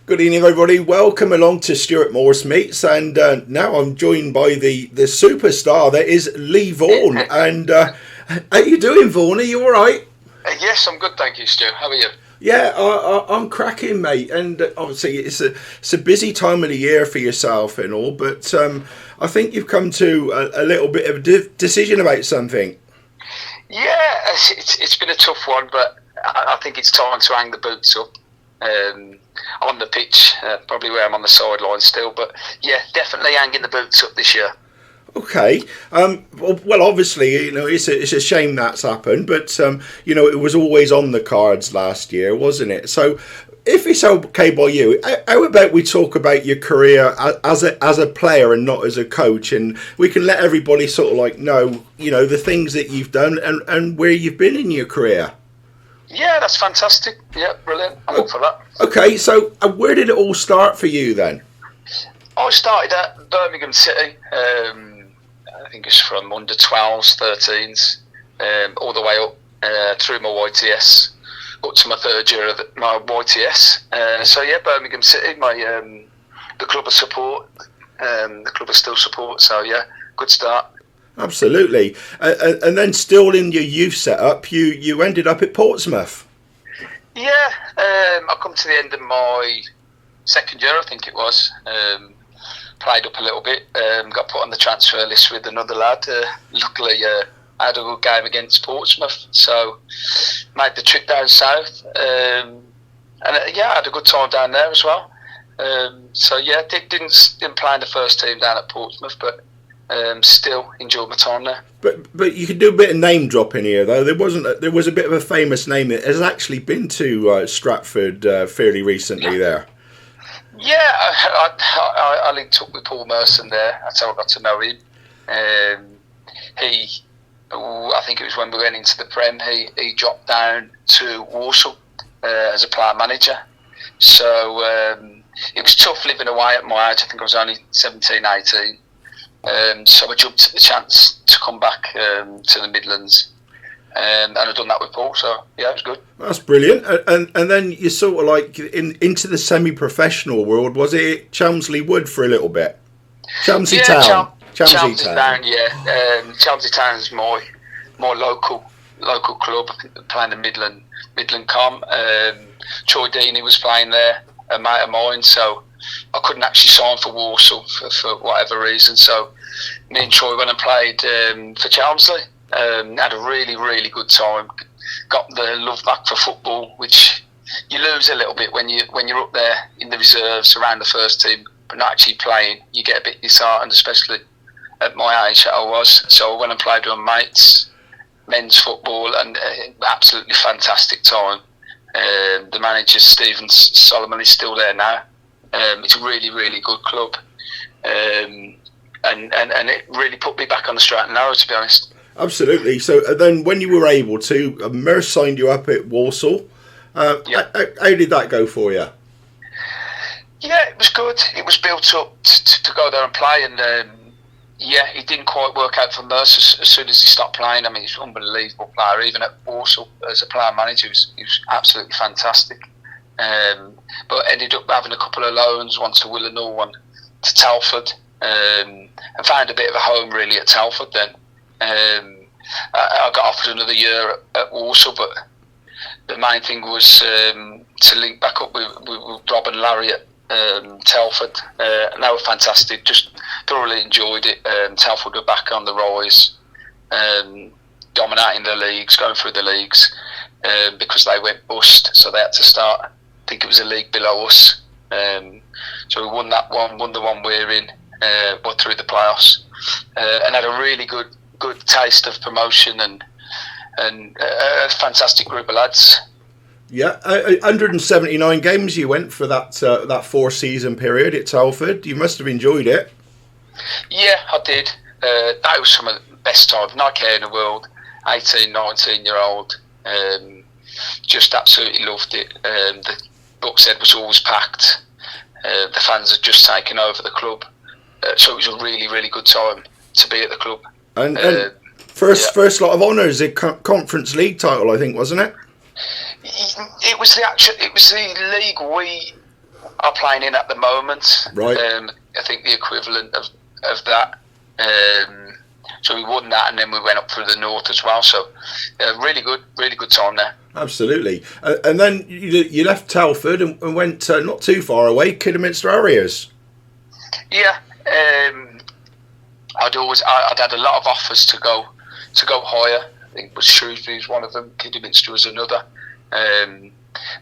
Good evening, everybody. Welcome along to Stuart Morse Meets, and now I'm joined by the superstar that is Lee Vaughan. And how you doing, Vaughan? Are you all right? Yes, I'm good, thank you, Stu. How are you? Yeah, I'm cracking, mate. And obviously, it's a busy time of the year for yourself and all. But I think you've come to a little bit of a decision about something. Yeah, it's been a tough one, but I think it's time to hang the boots up. On the pitch, probably where I'm on the sideline still, but yeah, definitely hanging the boots up this year. Okay. Well, obviously, it's a shame that's happened, but it was always on the cards last year, wasn't it? So, if it's okay by you, how about we talk about your career as a player and not as a coach, and we can let everybody sort of know, the things that you've done and where you've been in your career. Yeah, that's fantastic. Yeah, brilliant. I'm up for that. Okay, so where did it all start for you then? I started at Birmingham City. I think it's from under 12s, 13s, all the way up through my YTS, up to my third year of my YTS. So yeah, Birmingham City, the club of support, the club of still support. So yeah, good start. Absolutely. And then still in your youth setup, you ended up at Portsmouth. Yeah, I come to the end of my second year, I think it was. Played up a little bit, got put on the transfer list with another lad. Luckily, I had a good game against Portsmouth, so made the trip down south. I had a good time down there as well. Didn't play in the first team down at Portsmouth, but still enjoyed my time there. But you could do a bit of name dropping here though. There was a bit of a famous name that has actually been to Stratford fairly recently there. Yeah, I linked up with Paul Merson there. That's how I got to know him. I think it was when we went into the Prem, he dropped down to Walsall as a player manager. So it was tough living away at my age. I think I was only 17, 18. So I jumped at the chance to come back to the Midlands, and I've done that with Paul. So yeah, it was good. That's brilliant. And then you sort of into the semi-professional world. Was it Chelmsley Wood for a little bit? Chelmsley Town. Chelmsley Town. Yeah, Chelmsley Town is my local club. I think they're playing the Midland Com. Troy Deeney was playing there, a mate of mine. So I couldn't actually sign for Walsall for whatever reason. So me and Troy went and played for Chelmsley. Had a really, really good time. Got the love back for football, which you lose a little bit when you're up there in the reserves around the first team, but not actually playing. You get a bit disheartened, especially at my age that I was. So I went and played with my mates, men's football, and absolutely fantastic time. The manager, Stephen Solomon, is still there now. It's a really, really good club, and it really put me back on the straight and narrow, to be honest. Absolutely. So then when you were able to, Merce signed you up at Walsall. How did that go for you? Yeah, it was good. It was built up to go there and play, and it didn't quite work out for Merce as soon as he stopped playing. I mean, he's an unbelievable player. Even at Walsall, as a player manager, he was absolutely fantastic. But ended up having a couple of loans, one to Willenhall, one to Telford, and found a bit of a home really at Telford then. I got offered another year at Walsall, but the main thing was to link back up with Rob and Larry at Telford, and they were fantastic. Just thoroughly enjoyed it. Telford were back on the rise, dominating the leagues, going through the leagues, because they went bust, so they had to start. I think it was a league below us. So we won that one, won the one we're in, got through the playoffs, and had a really good taste of promotion and a fantastic group of lads. Yeah, 179 games you went for that 4-season period at Telford. You must have enjoyed it. Yeah, I did. That was some of the best times. No care in the world. 18, 19-year-old. Just absolutely loved it. The Buckshead was always packed. The fans had just taken over the club. So it was a really, really good time to be at the club. And first lot of honours, a Conference League title, I think, wasn't it? It was the league are playing in at the moment. Right. I think the equivalent of that. So we won that, and then we went up through the north as well. So really good time there. Absolutely. And then you left Telford and went not too far away, Kidderminster Harriers. Yeah. I'd had a lot of offers to go higher. I think it was Shrewsbury was one of them, Kidderminster was another.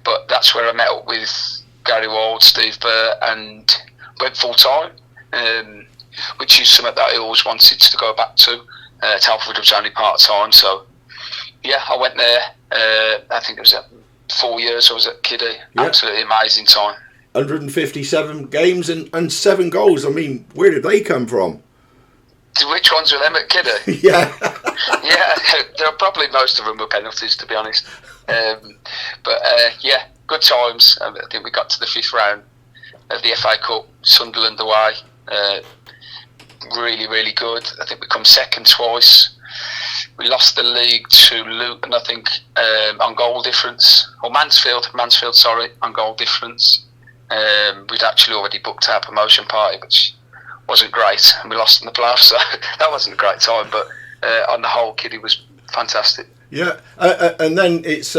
But that's where I met up with Gary Ward, Steve Burr, and went full time, which is something that I always wanted to go back to. Telford was only part time, so yeah, I went there. I think it was 4 years I was at Kiddie. Yeah. Absolutely amazing time. 157 games and 7 goals. I mean, where did they come from? Which ones were them at Kiddie? Yeah. Yeah, there are probably most of them were penalties, to be honest. But yeah, good times. I think we got to the 5th round of the FA Cup, Sunderland away. Really good. I think we come second twice. We lost the league to Luton, I think, on goal difference. Or Mansfield, sorry, on goal difference. We'd actually already booked our promotion party, which wasn't great, and we lost in the playoffs, so that wasn't a great time. But on the whole, Kiddie was fantastic. Yeah, and then it's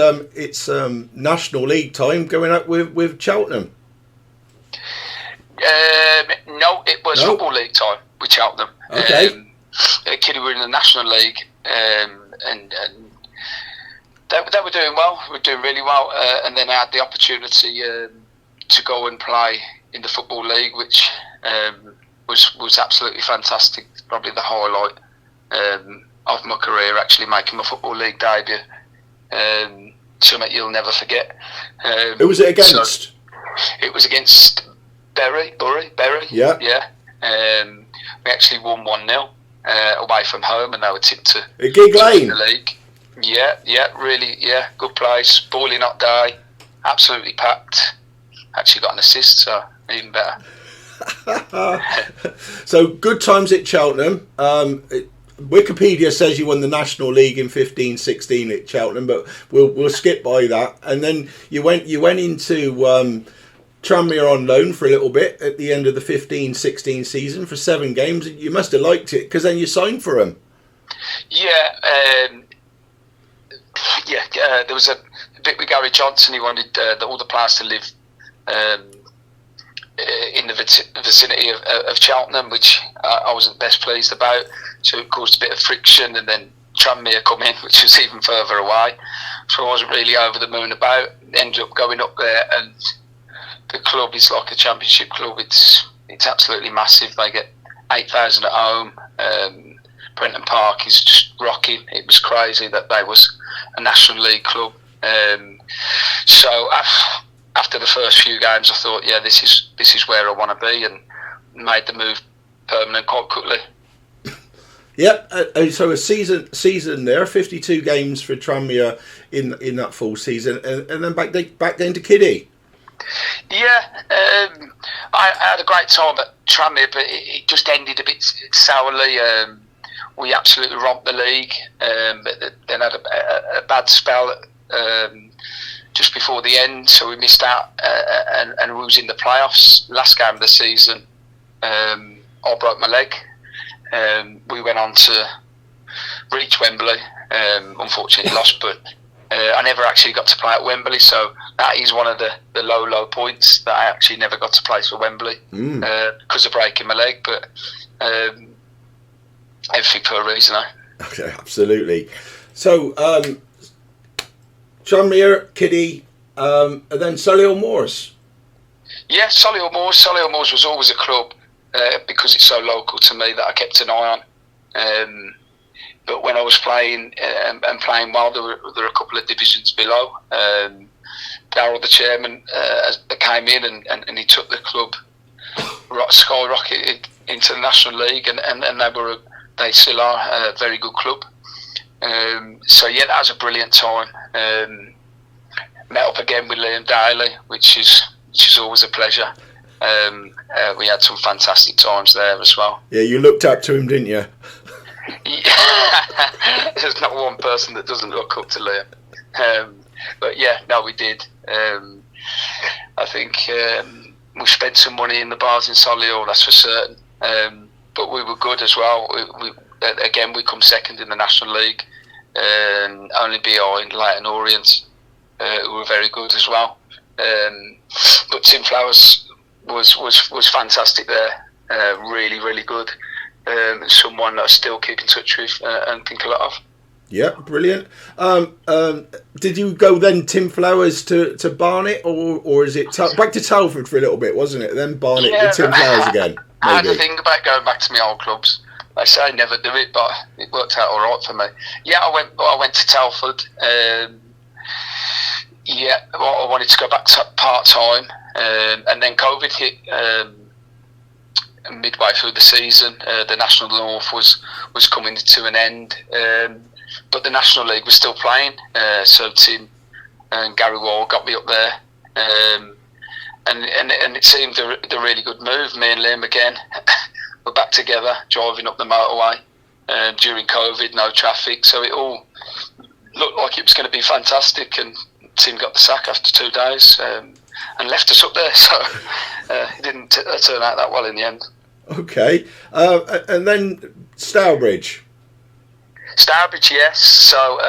National League time going up with Cheltenham. No, it was Football League time with Cheltenham. Okay. Kiddie were in the National League, and they were doing well. We were doing really well, and then I had the opportunity to go and play in the Football League, which was absolutely fantastic. Probably the highlight of my career, actually making my Football League debut. Something you'll never forget. Who was it against? It was against Bury. Yeah. Yeah. We actually won 1-0 away from home, and they were tipped to Gig Lane. win the league. Yeah, really, good place. Boiling hot day, absolutely packed. Actually got an assist, so even better. So good times at Cheltenham. Wikipedia says you won the National League in 15-16 at Cheltenham, but we'll skip by that. And then you went into Tranmere on loan for a little bit at the end of the 15-16 season for 7 games. You must have liked it, because then you signed for him. Yeah, there was a bit with Gary Johnson. He wanted all the players to live in the vicinity of Cheltenham, which I wasn't best pleased about. So it caused a bit of friction, and then Tranmere come in, which was even further away. So I wasn't really over the moon about. Ended up going up there, and the club is like a championship club. It's absolutely massive. They get 8,000 at home. Brenton Park is just rocking. It was crazy that they was a National League club. So after the first few games, I thought, yeah, this is where I want to be, and made the move permanent quite quickly. Yep. So a season there, 52 games for Tranmere in that full season, and then back then to Kiddie. Yeah, I had a great time at Tranmere, but it just ended a bit sourly. We absolutely romped the league, but then had a bad spell just before the end, so we missed out, and we was in the playoffs. Last game of the season, I broke my leg. We went on to reach Wembley. Unfortunately lost, but I never actually got to play at Wembley, so that is one of the low points, that I actually never got to play for Wembley because of breaking my leg. But everything for a reason, eh? Okay, absolutely. So Tranmere, Kiddie, and then Stuart Morse. Yeah, Stuart Morse was always a club, because it's so local to me, that I kept an eye on. But when I was playing and playing well, there were a couple of divisions below. Darryl, the chairman, came in and he took the club skyrocketed into the National League, and they still are a very good club. So yeah, that was a brilliant time. Met up again with Liam Daly, which is always a pleasure. We had some fantastic times there as well. Yeah, you looked up to him, didn't you? There's not one person that doesn't look up to Liam. But yeah, no, we did. I think we spent some money in the bars in Solihull, that's for certain. But we were good as well. We come second in the National League, only behind Leyton Orient, who were very good as well. But Tim Flowers was fantastic there, really, really good. Someone that I still keep in touch with and think a lot of. Yeah, brilliant. Did you go then, Tim Flowers, to Barnet, or is it back to Telford for a little bit, wasn't it? Then Barnet with Tim Flowers again. Maybe. I had to think about going back to my old clubs. I say I never do it, but it worked out all right for me. Yeah, I went to Telford. I wanted to go back to part time, and then COVID hit. Midway through the season, the National North was coming to an end, but the National League was still playing. So Tim and Gary Wall got me up there, and it seemed a really good move. Me and Liam again were back together, driving up the motorway during COVID, no traffic, so it all looked like it was going to be fantastic. And Tim got the sack after 2 days. And left us up there, so it didn't turn out that well in the end. Okay, and then Stourbridge. Stourbridge, yes. So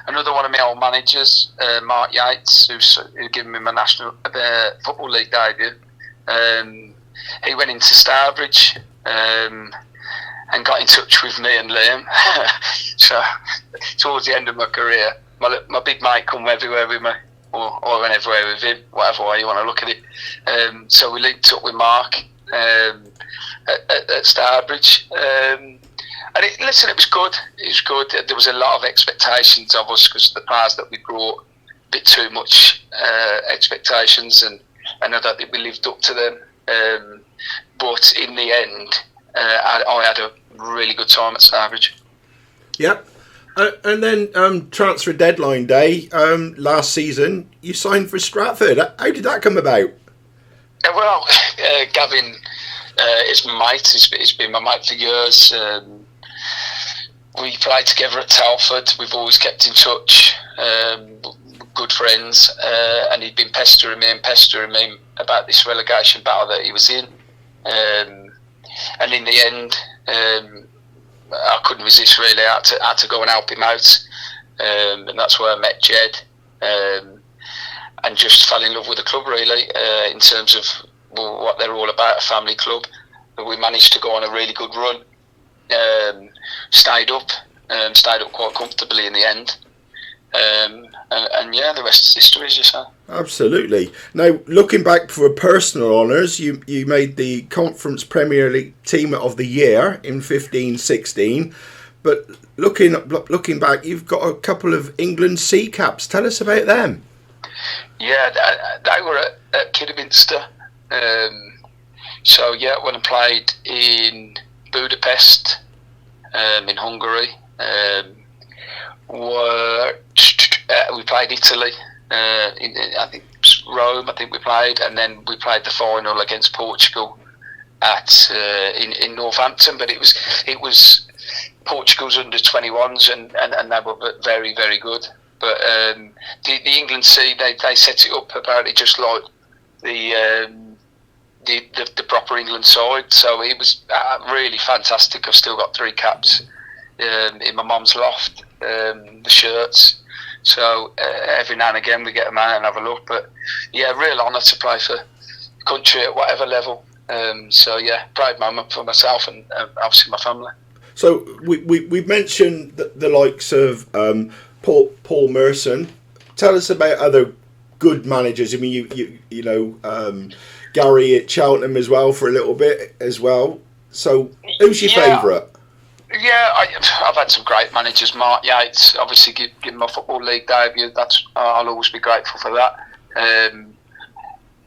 another one of my old managers, Mark Yates, who's given me my National Football League debut. He went into Stourbridge and got in touch with me and Liam. So towards the end of my career, my big mate come everywhere with me. Or went everywhere with him, whatever way you want to look at it. So we linked up with Mark at Stourbridge. And it was good. It was good. There was a lot of expectations of us because the players that we brought, a bit too much expectations, and I don't think we lived up to them. But in the end, I had a really good time at Stourbridge. Yep. And then transfer deadline day last season, you signed for Stratford. How did that come about? Well, Gavin is my mate. He's been my mate for years. We played together at Telford. We've always kept in touch. Good friends. And he'd been pestering me about this relegation battle that he was in. And in the end, I couldn't resist really. I had to go and help him out, and that's where I met Jed, and just fell in love with the club really, in terms of what they're all about, a family club. But we managed to go on a really good run, stayed up quite comfortably in the end, and yeah, the rest is history, as you say. Absolutely. Now, looking back for personal honours, you made the Conference Premier League Team of the Year in 15-16, but looking back, you've got a couple of England C caps. Tell us about them. Yeah, they were at Kidderminster. So yeah, when I played in Budapest, in Hungary, we played Italy. I think Rome. I think we played, and then we played the final against Portugal in Northampton. But it was Portugal's under 21s, and they were very, very good. But the England C, they set it up apparently just like the proper England side. So it was really fantastic. I've still got 3 caps in my mum's loft, the shirts. So every now and again we get them out and have a look. But yeah, real honour to play for country at whatever level. So yeah, proud moment for myself and obviously my family. So we mentioned the likes of Paul Merson. Tell us about other good managers. I mean, you know Gary at Cheltenham as well for a little bit as well. So who's your favourite? Yeah, I've had some great managers. Mark Yates, obviously, give my Football League debut. I'll always be grateful for that.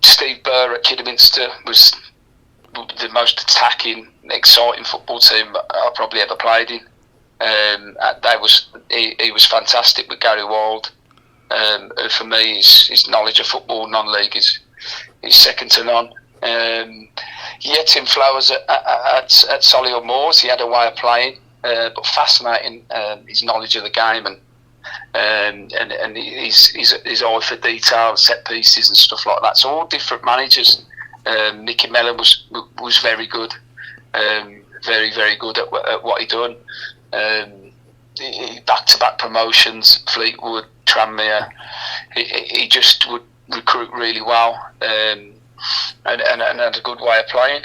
Steve Burr at Kidderminster was the most attacking, exciting football team I probably ever played in. He was fantastic with Gary Wald. Who for me, his knowledge of football non-league is second to none. Tim Flowers at Stuart Morse, he had a way of playing, but fascinating. His knowledge of the game and his eye for detail, set pieces and stuff like that. So all different managers, Mickey Mellon was very good, very, very good at what he done. Back-to-back promotions, Fleetwood, Tranmere. He just would recruit really well, and had a good way of playing.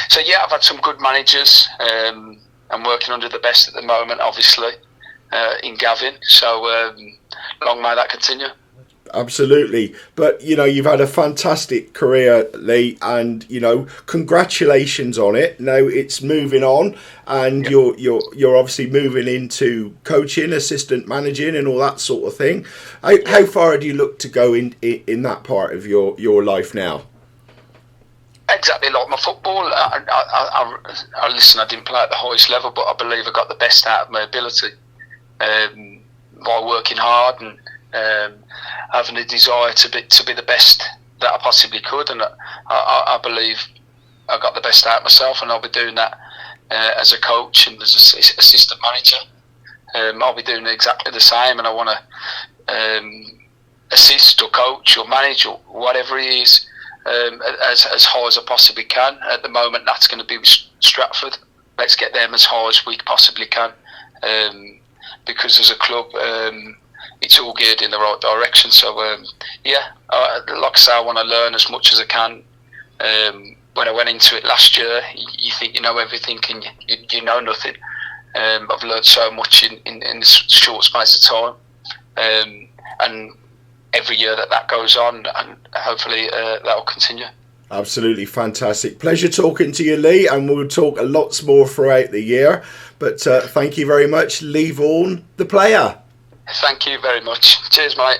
So yeah, I've had some good managers. I'm working under the best at the moment, obviously, in Gavin. So long may that continue. Absolutely. But you've had a fantastic career, Lee, and congratulations on it. Now it's moving on, and you're obviously moving into coaching, assistant managing, and all that sort of thing. How far do you look to go in that part of your life now? Exactly like my football. I listen, I didn't play at the highest level, but I believe I got the best out of my ability by working hard and having a desire to be the best that I possibly could. And I believe I got the best out of myself, and I'll be doing that as a coach and as an assistant manager. I'll be doing exactly the same, and I want to assist or coach or manage or whatever it is. As high as I possibly can. At the moment, that's going to be with Stratford. Let's get them as high as we possibly can, because as a club, it's all geared in the right direction. So like I say, I want to learn as much as I can. When I went into it last year, you think you know everything, and you know nothing. I've learned so much in this short space of time, and every year that goes on, and hopefully that will continue. Absolutely fantastic. Pleasure talking to you, Lee, and we'll talk lots more throughout the year. But thank you very much, Lee Vaughan, the player. Thank you very much. Cheers, mate.